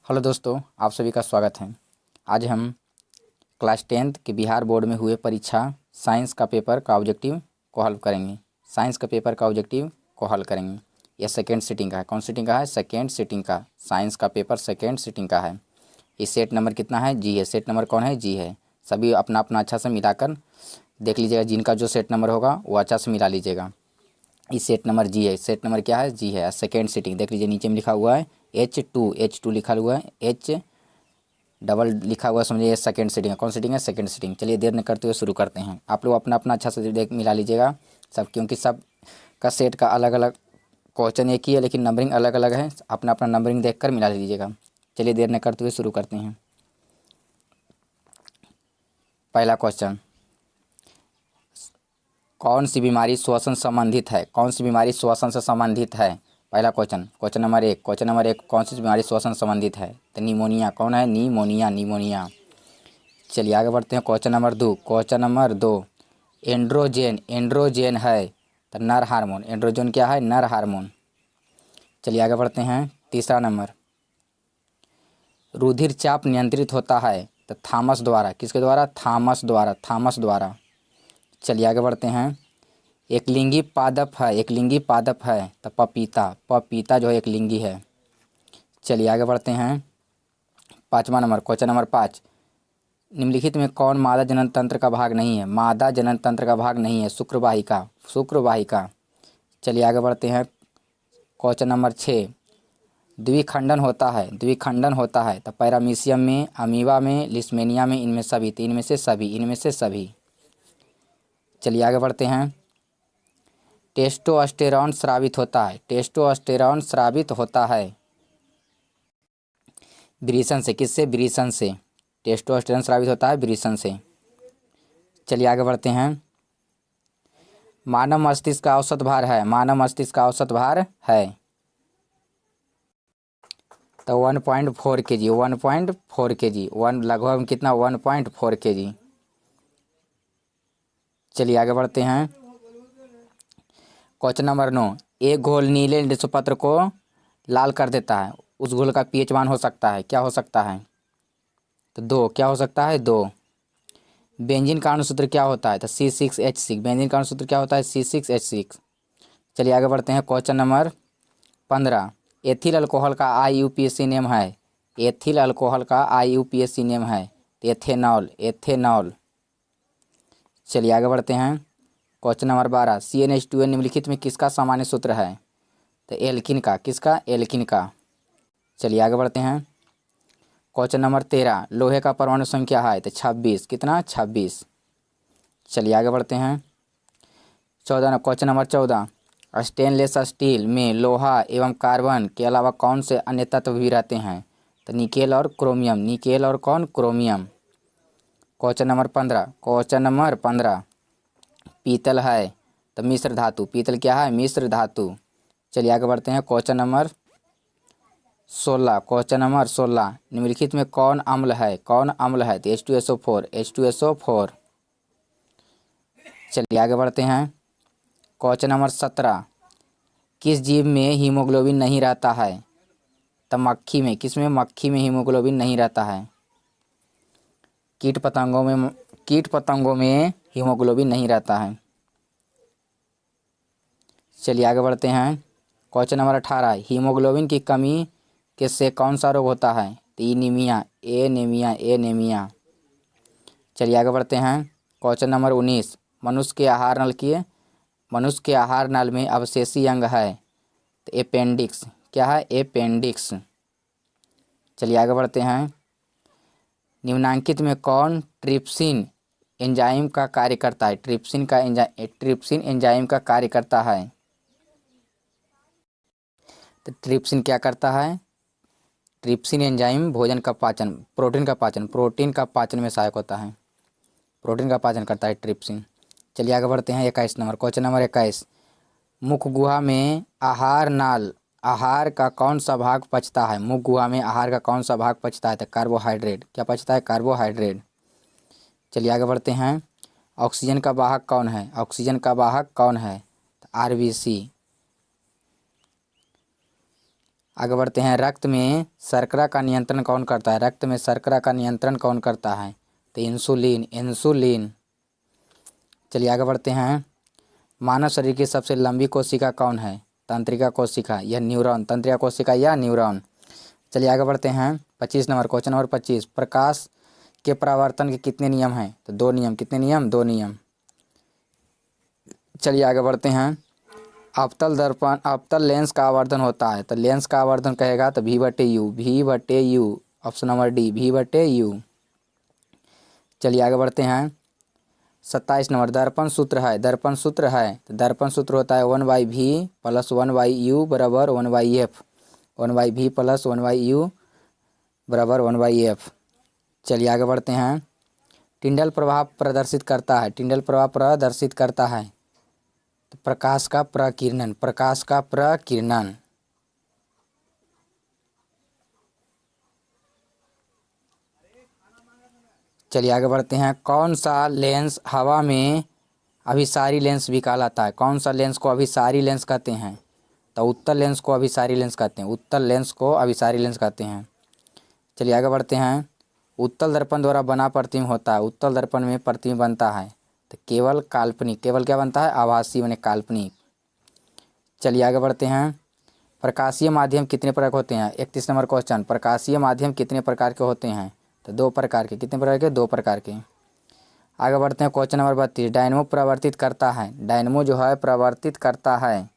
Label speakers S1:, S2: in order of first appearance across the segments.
S1: Hello दोस्तों, आप सभी का स्वागत है। आज हम क्लास 10th के बिहार बोर्ड में हुए परीक्षा साइंस का पेपर का ऑब्जेक्टिव को हल करेंगे। यह सेकेंड सिटिंग का है। कौन सिटिंग का है? सेकेंड सिटिंग का। साइंस का पेपर सेकेंड सिटिंग का है। इस सेट नंबर कितना है? जी है। सेट नंबर कौन है? जी है। सभी अपना अपना अच्छा से मिलाकर देख लीजिएगा। जिनका जो सेट नंबर होगा वो अच्छा से मिला लीजिएगा। इस सेट नंबर जी है। सेट नंबर क्या है? जी है। सेकेंड सिटिंग देख लीजिए, नीचे में लिखा हुआ है H2 लिखा हुआ है, H डबल लिखा हुआ है, समझिए सेकेंड सीटिंग है। कौन सीटिंग है? Second seating. चलिए देर न करते हुए शुरू करते हैं। आप लोग अपना अपना अच्छा से देख मिला लीजिएगा सब, क्योंकि सब का सेट का अलग अलग क्वेश्चन एक ही है, लेकिन नंबरिंग अलग अलग है। अपना अपना नंबरिंग देखकर मिला लीजिएगा। चलिए देर न करते हुए शुरू करते हैं। पहला क्वेश्चन, कौन सी बीमारी श्वसन संबंधित है? कौन सी बीमारी श्वसन से संबंधित है? पहला क्वेश्चन, क्वेश्चन नंबर एक, कौन सी बीमारी श्वसन संबंधित है? तो निमोनिया। कौन है? निमोनिया। चलिए आगे बढ़ते हैं। क्वेश्चन नंबर दो, एंड्रोजेन है तो नर हार्मोन। एंड्रोजन क्या है? नर हार्मोन। चलिए आगे बढ़ते हैं। तीसरा नंबर, रुधिर चाप नियंत्रित होता है तो थॉमस द्वारा। किसके द्वारा? थॉमस द्वारा। चलिए आगे बढ़ते हैं। एक लिंगी पादप है तो पपीता जो है एक लिंगी है। चलिए आगे बढ़ते हैं। पाँचवा नंबर, क्वेश्चन नंबर 5, निम्नलिखित में कौन मादा जनन तंत्र का भाग नहीं है? मादा जनन तंत्र का भाग नहीं है, शुक्रवाहिका। चलिए आगे बढ़ते हैं। क्वेश्चन नंबर 6, द्विखंडन होता है तो पैरामीशियम में, अमीबा में, लिस्मेनिया में, इनमें से सभी। चलिए आगे बढ़ते हैं। टेस्टोस्टेरॉन स्रावित होता है वृषण से। किससे? वृषण से। टेस्टोस्टेरॉन स्रावित होता है वृषण से। चलिए आगे बढ़ते हैं। मानव मस्तिष्क का औसत भार है तो 1.4 kg। 1.4 kg, लगभग कितना? 1.4 kg। चलिए आगे बढ़ते हैं। क्वेश्चन नंबर 9, एक घोल नीले निष्पत्र को लाल कर देता है, उस घोल का पीएच मान हो सकता है, क्या हो सकता है? तो 2। क्या हो सकता है? 2। बेंजीन का अणुसूत्र क्या होता है? तो C6H6। बेंजीन का अणुसूत्र क्या होता है? C6H6। चलिए आगे बढ़ते हैं। क्वेश्चन नंबर 15, एथिल अल्कोहल का IUPAC नेम है तो एथेनॉल। चलिए आगे बढ़ते हैं। क्वेश्चन नंबर 12, CnH2n निम्नलिखित में किसका सामान्य सूत्र है? तो एल्किन का। किसका? एल्किन का। चलिए आगे बढ़ते हैं। क्वेश्चन नंबर 13, लोहे का परमाणु संख्या है तो 26। कितना? 26। चलिए आगे बढ़ते हैं। क्वेश्चन नंबर 14, स्टेनलेस स्टील में लोहा एवं कार्बन के अलावा कौन से अन्य तत्व भी रहते हैं? तो निकेल और क्रोमियम। क्वेश्चन नंबर 15, पीतल है तो मिश्र धातु। पीतल क्या है? मिश्र धातु। चलिए आगे बढ़ते हैं। क्वेश्चन नंबर 16, निम्नलिखित में कौन अम्ल है? तो H2SO4। चलिए आगे बढ़ते हैं। क्वेश्चन नंबर 17, किस जीव में हीमोग्लोबिन नहीं रहता है? तो मक्खी में। किस में? मक्खी में हीमोग्लोबिन नहीं रहता है। कीट पतंगों में हीमोग्लोबिन नहीं रहता है। चलिए आगे बढ़ते हैं। क्वेश्चन नंबर 18, हीमोग्लोबिन की कमी के से कौन सा रोग होता है? तो एनीमिया। चलिए आगे बढ़ते हैं। क्वेश्चन नंबर 19, मनुष्य के आहार नल में अवशेषी अंग है तो अपेंडिक्स। क्या है? अपेंडिक्स। चलिए आगे बढ़ते हैं। निम्नांकित में कौन ट्रिप्सिन एंजाइम का कार्य करता है? ट्रिप्सिन एंजाइम का कार्य करता है। तो ट्रिप्सिन क्या करता है? ट्रिप्सिन एंजाइम प्रोटीन का पाचन में सहायक होता है। प्रोटीन का पाचन करता है ट्रिप्सिन। चलिए आगे बढ़ते हैं। 21 नंबर, क्वेश्चन नंबर 21, मुख गुहा में आहार का कौन सा भाग पचता है? मुख गुहा में आहार का कौन सा भाग पचता है? तो कार्बोहाइड्रेट। क्या पचता है? कार्बोहाइड्रेट। चलिए आगे बढ़ते हैं। ऑक्सीजन का वाहक कौन है? तो RBC। आगे बढ़ते हैं, रक्त में शर्करा का नियंत्रण कौन करता है? रक्त में शर्करा का नियंत्रण कौन करता है? तो इंसुलिन, इंसुलिन। चलिए आगे बढ़ते हैं, मानव शरीर की सबसे लंबी कोशिका कौन है? तंत्रिका कोशिका या न्यूरॉन? तंत्रिका कोशिका या न्यूरॉन? चलिए आगे बढ़ते हैं, 25 नंबर, क्वेश्चन नंबर 25, प्रकाश के परावर्तन के कितने नियम हैं? तो 2 नियम। कितने नियम? 2 नियम। चलिए आगे बढ़ते हैं, अवतल दर्पण, अवतल लेंस का आवर्धन होता है, तो लेंस का आवर्धन कहेगा तो V/U, V/U। Option number D, V/U। चलिए आगे बढ़ते हैं, 27 नंबर, दर्पण सूत्र है, दर्पण सूत्र है, तो दर्पण सूत्र होता है 1/V + 1/U बराबर 1/F, 1/V + 1/U बराबर 1/F। चलिए आगे बढ़ते हैं, टिंडल प्रभाव प्रदर्शित करता है, टिंडल प्रभाव प्रदर्शित करता है, तो प्रकाश का प्रकीर्णन, प्रकाश का प्रकीर्णन। चलिए आगे बढ़ते हैं, कौन सा लेंस हवा में अभिसारी लेंस भी कहलाता है? कौन सा लेंस को अभिसारी लेंस कहते हैं? तो उत्तल लेंस को अभिसारी लेंस कहते हैं, उत्तल लेंस को अभिसारी लेंस कहते हैं। चलिए आगे बढ़ते हैं, उत्तल दर्पण द्वारा बना प्रतिबिंब होता है, उत्तल दर्पण में प्रतिबिंब बनता है, तो केवल काल्पनिक, केवल क्या बनता है? आभासी माने काल्पनिक। चलिए आगे बढ़ते हैं, प्रकाशीय माध्यम कितने प्रकार के होते हैं? 31 नंबर क्वेश्चन, प्रकाशीय माध्यम कितने प्रकार के होते हैं? तो 2 प्रकार के। कितने प्रकार के? 2 प्रकार के। आगे बढ़ते हैं, क्वेश्चन नंबर 32, डायनमो प्रवर्तित करता है, डायनमो जो है प्रवर्तित करता है,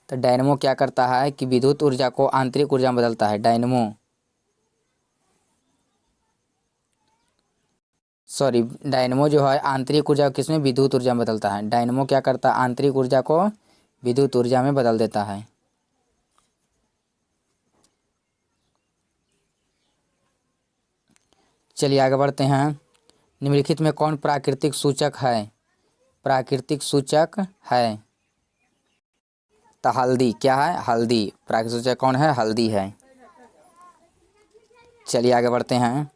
S1: तो डायनमो क्या करता है कि विद्युत ऊर्जा को आंतरिक ऊर्जा में बदलता है, डायनमो, सॉरी, डायनमो जो है आंतरिक ऊर्जा को किसमें? विद्युत ऊर्जा में बदलता है। डायनमो क्या करता है? आंतरिक ऊर्जा को विद्युत ऊर्जा में बदल देता है। चलिए आगे बढ़ते हैं, निम्नलिखित में कौन प्राकृतिक सूचक है? प्राकृतिक सूचक है, तो हल्दी। क्या है? हल्दी। प्राकृतिक सूचक कौन है? हल्दी है। चलिए आगे बढ़ते हैं,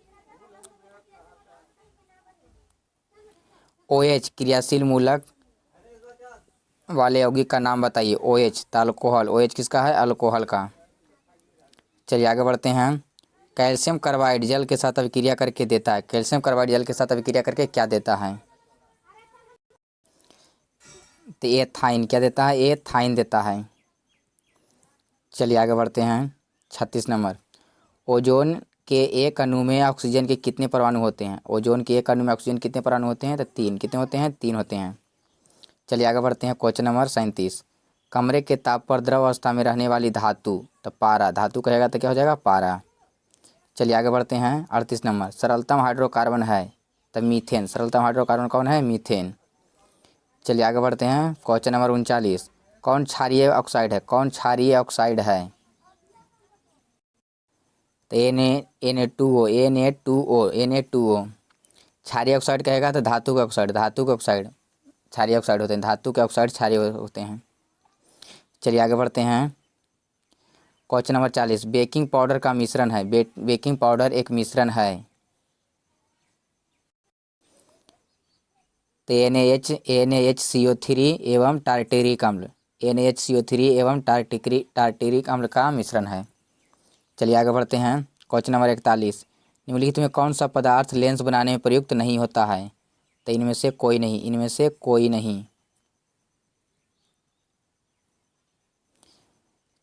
S1: OH क्रियाशील मूलक वाले यौगिक का नाम बताइए। OH, तो अल्कोहल, OH किसका है? अल्कोहल का। चलिए आगे बढ़ते हैं, कैल्शियम कार्बाइड जल के साथ अभिक्रिया करके देता है, कैल्शियम कार्बाइड जल के साथ अभिक्रिया करके क्या देता है? तो एथाइन। क्या देता है? एथाइन देता है। चलिए आगे बढ़ते हैं, 36 नंबर, ओजोन के एक अणु में ऑक्सीजन के कितने परमाणु होते हैं? ओजोन के एक अणु में ऑक्सीजन कितने परमाणु होते हैं? तो 3। कितने होते हैं? 3 होते हैं। चलिए आगे बढ़ते हैं, क्वेश्चन नंबर 37, कमरे के ताप पर द्रव अवस्था में रहने वाली धातु, तो पारा, धातु कहेगा तो क्या हो जाएगा? पारा। चलिए आगे बढ़ते हैं, 38 नंबर, सरलतम हाइड्रोकार्बन है, तो मीथेन, सरलतम हाइड्रोकार्बन कौन है? मीथेन। चलिए आगे बढ़ते हैं, क्वेश्चन नंबर 39, कौन क्षारीय ऑक्साइड है? कौन क्षारीय ऑक्साइड है? तो Na2O। क्षारीय ऑक्साइड कहेगा तो धातु के ऑक्साइड, धातु के ऑक्साइड क्षारीय ऑक्साइड होते हैं, धातु के ऑक्साइड क्षारीय होते हैं। चलिए आगे बढ़ते हैं, क्वेश्चन नंबर 40, बेकिंग पाउडर का मिश्रण है, बेकिंग पाउडर एक मिश्रण है, तो NaHCO3 एवं टार्टेरिक अम्ल, NaHCO3 एवं टार्टेरिक अम्ल का मिश्रण है। चलिए आगे बढ़ते हैं, क्वेश्चन नंबर 41, निम्नलिखित में कौन सा पदार्थ लेंस बनाने में प्रयुक्त नहीं होता है? तो इनमें से कोई नहीं, इनमें से कोई नहीं।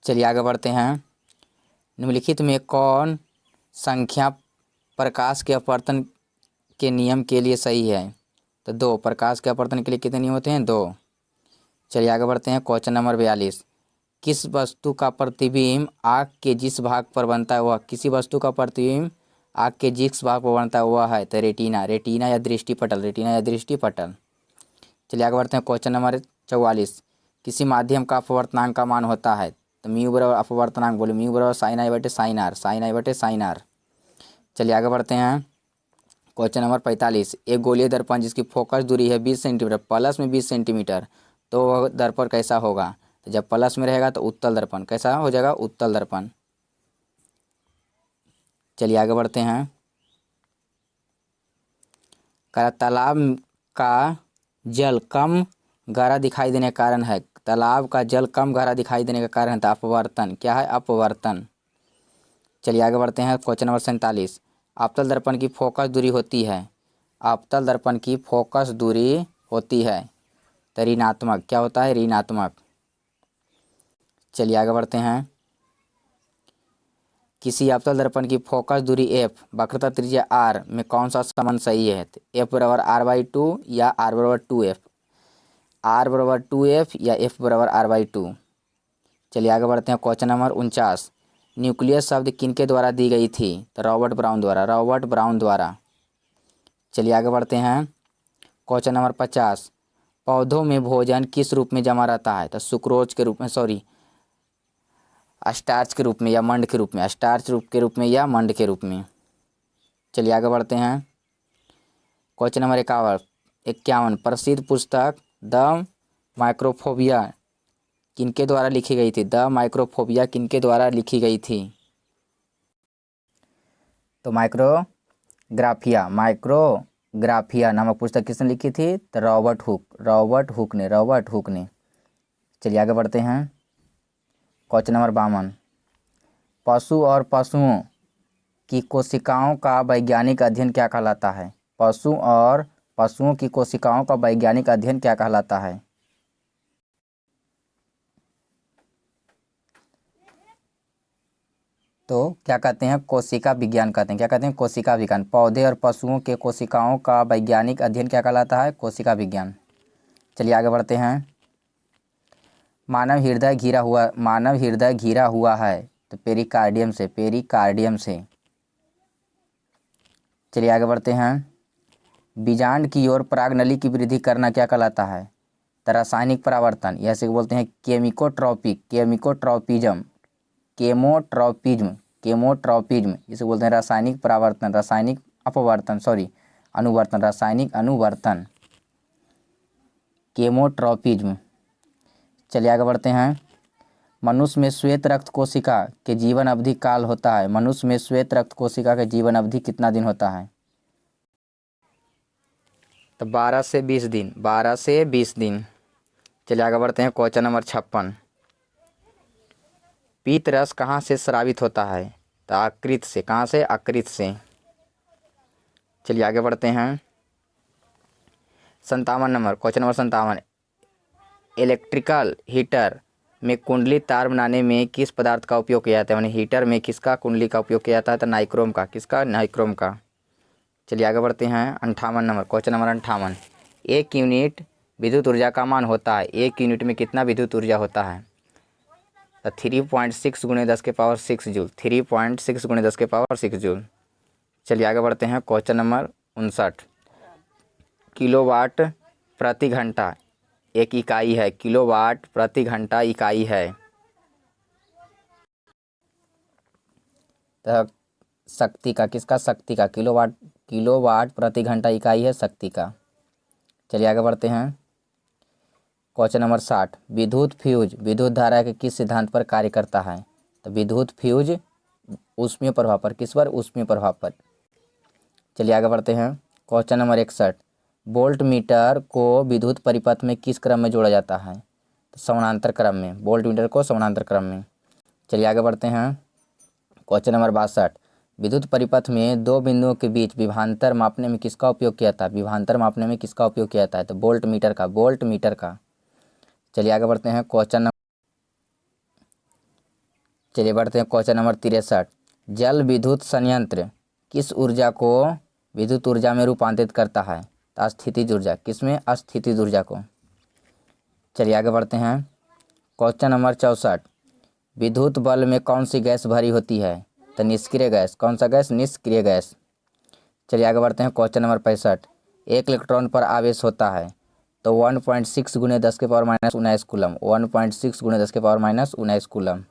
S1: चलिए आगे बढ़ते हैं, निम्नलिखित में कौन संख्या प्रकाश के अपवर्तन के नियम के लिए सही है? तो 2। प्रकाश के अपवर्तन के लिए कितने नियम होते हैं? 2। चलिए आगे बढ़ते हैं, क्वेश्चन नंबर 42, किस वस्तु का प्रतिबिंब आँख के जिस भाग पर बनता है वह, किसी वस्तु का प्रतिबिंब आँख के जिस भाग पर बनता है वह है? तो रेटिना, रेटिना या दृष्टिपटल, रेटिना या दृष्टिपटल। चलिए आगे बढ़ते हैं, क्वेश्चन नंबर 44, किसी माध्यम का अपवर्तनांक का मान होता है? तो म्यू बराबर अपवर्तनांक, बोले म्यू बराबर साइन आई बटे साइन आर, साइन आई बटे साइन आर। चलिए आगे बढ़ते हैं, क्वेश्चन नंबर 45, एक गोलीय दर्पण जिसकी फोकस दूरी है 20 सेंटीमीटर, प्लस में 20 सेंटीमीटर, तो वह दर्पण कैसा होगा? तो जब प्लस में रहेगा तो उत्तल दर्पण, कैसा हो जाएगा? उत्तल दर्पण। चलिए आगे बढ़ते हैं, तालाब का जल कम गाढ़ा दिखाई देने का कारण है, तालाब का जल कम गहरा दिखाई देने का कारण है अपवर्तन। क्या है? अपवर्तन। चलिए आगे बढ़ते हैं। Question number 47। अवतल दर्पण की फोकस दूरी होती है। अवतल दर्पण की फोकस दूरी होती है तो ऋणात्मक। क्या होता है? ऋणात्मक। चलिए आगे बढ़ते हैं। किसी अवतल दर्पण की फोकस दूरी f वक्रता त्रिज्या r में कौन सा संबंध सही है? f बराबर r/2 या r बराबर 2f। r बराबर 2f या f बराबर r/2। चलिए आगे बढ़ते हैं। Question number 49। न्यूक्लियस शब्द किनके द्वारा दी गई थी? तो रॉबर्ट ब्राउन द्वारा। रॉबर्ट ब्राउन द्वारा। चलिए आगे बढ़ते हैं। Question number 50। पौधों में भोजन किस रूप में जमा रहता है? तो सुक्रोज के रूप में, स्टार्च के रूप में या मंड के रूप में। स्टार्च रूप के रूप में या मंड के रूप में। चलिए आगे बढ़ते हैं। Question number 51। प्रसिद्ध पुस्तक द माइक्रोफोबिया किनके द्वारा लिखी गई थी? द माइक्रोफोबिया किनके द्वारा लिखी गई थी? तो माइक्रोग्राफिया नामक पुस्तक किसने लिखी थी? तो रॉबर्ट हुक ने। चलिए आगे बढ़ते हैं। Question number 52। पशु और पशुओं की कोशिकाओं का वैज्ञानिक अध्ययन क्या कहलाता है? पशु और पशुओं की कोशिकाओं का वैज्ञानिक अध्ययन क्या कहलाता है? तो क्या कहते हैं? कोशिका विज्ञान कहते हैं। क्या कहते हैं? कोशिका विज्ञान। पौधे और पशुओं के कोशिकाओं का वैज्ञानिक अध्ययन क्या कहलाता है? कोशिका विज्ञान। चलिए आगे बढ़ते हैं। मानव हृदय घिरा हुआ है तो पेरिकार्डियम से। चलिए आगे बढ़ते हैं। बीजांड की ओर परागनली की वृद्धि करना क्या कहलाता है? तो रासायनिक परावर्तन, ऐसे बोलते हैं केमोट्रॉपिज्म इसे बोलते हैं रासायनिक परावर्तन, रासायनिक अनुवर्तन, केमोट्रॉपिज्म। चलिए आगे बढ़ते हैं। मनुष्य में श्वेत रक्त कोशिका के जीवन अवधि काल होता है। मनुष्य में श्वेत रक्त कोशिका के जीवन अवधि कितना दिन होता है? तो 12 से 20 दिन। चलिए आगे बढ़ते हैं। Question number 56। पीत रस कहाँ से स्रावित होता है? तो आकृत से। कहाँ से? आकृत से। चलिए आगे बढ़ते हैं। 57 number. Question number 57। Electrical heater में कुंडली तार बनाने में किस पदार्थ का उपयोग किया जाता है? यानी हीटर में किसका कुंडली का उपयोग किया जाता है? तो नाइक्रोम का। किसका? नाइक्रोम का। चलिए आगे बढ़ते हैं। 58 नंबर। Question number 58। 1 यूनिट विद्युत ऊर्जा का मान होता है। 1 यूनिट में कितना विद्युत ऊर्जा होता है? तो 3.6 × 10⁻6 जूल। 3.6 × 10⁻6 जूल। चलिए आगे बढ़ते हैं। Question number 59। किलोवाट प्रति घंटा एक इकाई है। किलोवाट प्रति घंटा इकाई है। तो शक्ति का। किसका? शक्ति का। किलोवाट प्रति घंटा इकाई है शक्ति का। चलिए आगे बढ़ते हैं। Question number 60। विद्युत फ्यूज विद्युत धारा के किस सिद्धांत पर कार्य करता है? तो विद्युत फ्यूज ऊष्मीय प्रभाव पर। किस पर? ऊष्मीय प्रभाव पर। चलिए आगे बढ़ते हैं। Question number 61। वोल्ट मीटर को विद्युत परिपथ में किस क्रम में जोड़ा जाता है? तो समानांतर क्रम में। वोल्ट मीटर को समानांतर क्रम में। चलिए आगे बढ़ते हैं। Question number 62। विद्युत परिपथ में दो बिंदुओं के बीच विभवांतर मापने में किसका उपयोग किया जाता है? विभवांतर मापने में किसका उपयोग किया जाता है? तो वोल्ट मीटर का। चलिए आगे बढ़ते हैं। Question number 63। जल विद्युत संयंत्र किस ऊर्जा को विद्युत ऊर्जा में रूपांतरित करता है? तो स्थितिज ऊर्जा। किसमें? अस्थितिज ऊर्जा को। चलिए आगे बढ़ते हैं। Question number 64। विद्युत बल्ब में कौन सी गैस भरी होती है? तो निष्क्रिय गैस। कौन सा गैस? निष्क्रिय गैस। चलिए आगे बढ़ते हैं। Question number 65। एक इलेक्ट्रॉन पर आवेश होता है तो 1.6 × 10⁻⁹ कूलम। 1.6 × 10⁻⁹ कूलम।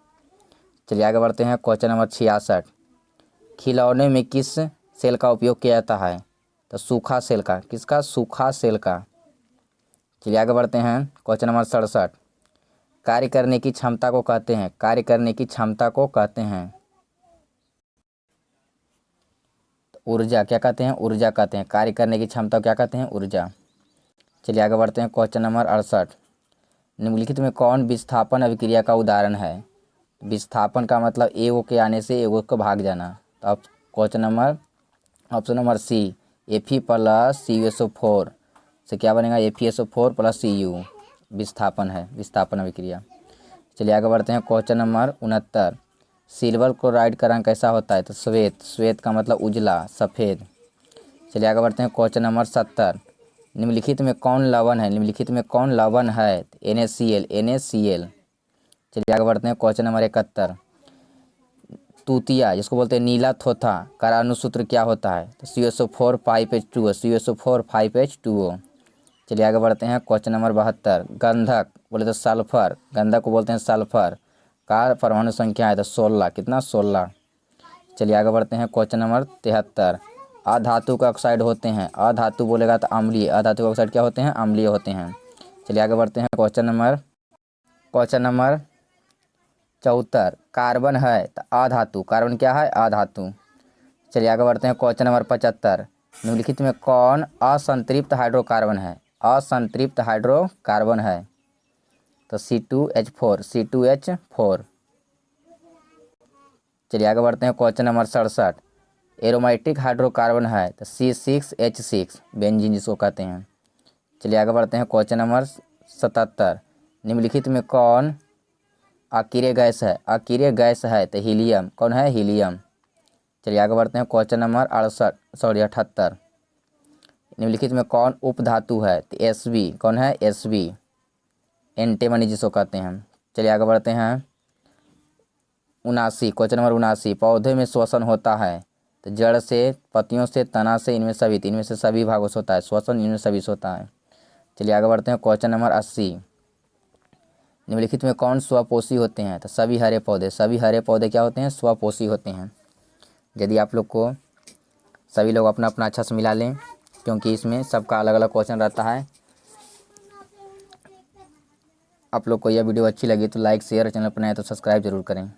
S1: चलिए आगे बढ़ते हैं। Question number 66। खिलौने में किस सेल का उपयोग किया जाता है? तो सूखा सेल का। किसका? सूखा सेल का। चलिए आगे बढ़ते हैं। Question number 67। कार्य करने की क्षमता को कहते हैं। ऊर्जा। क्या कहते हैं? ऊर्जा कहते हैं। कार्य करने की क्षमता क्या कहते हैं? ऊर्जा। चलिए आगे बढ़ते हैं। Question number 68। निम्नलिखित में कौन विस्थापन अभिक्रिया का उदाहरण है? विस्थापन का मतलब एगो के आने से एगो को भाग जाना। तो अब option number C, Fe plus CuSO4 से क्या बनेगा? FeSO4 प्लस Cu विस्थापन है, विस्थापन अभिक्रिया। चलिए आगे बढ़ते हैं। क्वेश्चन नंबर 69, सिल्वर क्लोराइड का रंग कैसा होता है? तो श्वेत। श्वेत का मतलब उजला, सफ़ेद। चलिए आगे बढ़ते हैं। क्वेश्चन नंबर 70, निम्नलिखित में कौन लवण है? निम्नलिखित में कौन लवण है? NaCl। चलिए आगे बढ़ते हैं। क्वेश्चन नंबर 71, तूतिया जिसको बोलते हैं नीला थोथा का अनुसूत्र क्या होता है? तो CuSO4 5H2O, CuSO4 5H2O। चलिए आगे बढ़ते हैं। क्वेश्चन नंबर 72, गंधक बोले तो सल्फर, गंधक को बोलते हैं सल्फर का परमाणु संख्या है? तो 16। कितना? 16। चलिए आगे बढ़ते हैं। क्वेश्चन नंबर 73, अधातु का ऑक्साइड होते हैं। अधातु बोलेगा तो अम्लीय, अधातु का ऑक्साइड क्या होते हैं? अम्लीय होते हैं। चलिए आगे बढ़ते हैं। क्वेश्चन नंबर 74, कार्बन है तो अधातु, कार्बन क्या है? अधातु। चलिए आगे बढ़ते हैं। क्वेश्चन नंबर 75, निम्नलिखित में कौन असंतृप्त हाइड्रोकार्बन है? असंतृप्त हाइड्रोकार्बन है? तो C2H4। चलिए आगे बढ़ते हैं। क्वेश्चन नंबर 67, एरोमेटिक हाइड्रोकार्बन है? तो C6H6 बेंजीन जिसको कहते हैं। चलिए आगे बढ़ते हैं। क्वेश्चन नंबर 77, निम्नलिखित में कौन अकीय गैस है? अकीय गैस है तो हीलियम। कौन है? हीलियम। चलिए आगे बढ़ते हैं। क्वेश्चन नंबर 78, निम्नलिखित में कौन उपधातु है? तो Sb। कौन है? Sb एंटीमनी जिसको कहते हैं। चलिए आगे बढ़ते हैं। 79, क्वेश्चन नंबर 79, पौधे में श्वसन होता है? तो जड़ से, पत्तियों से, तना से, इनमें से सभी भागों से होता है श्वसन, इनमें सभी से होता है। चलिए आगे बढ़ते हैं। क्वेश्चन नंबर 80, निम्नलिखित में कौन स्वपोषी होते हैं? तो सभी हरे पौधे। सभी हरे पौधे क्या होते हैं? स्वपोषी होते हैं। यदि आप लोग को सभी लोग अपना अपना अच्छा से मिला लें, क्योंकि इसमें सबका अलग अलग क्वेश्चन रहता है। आप लोग को यह वीडियो अच्छी लगी तो लाइक, शेयर, चैनल पर नए तो सब्सक्राइब जरूर करें।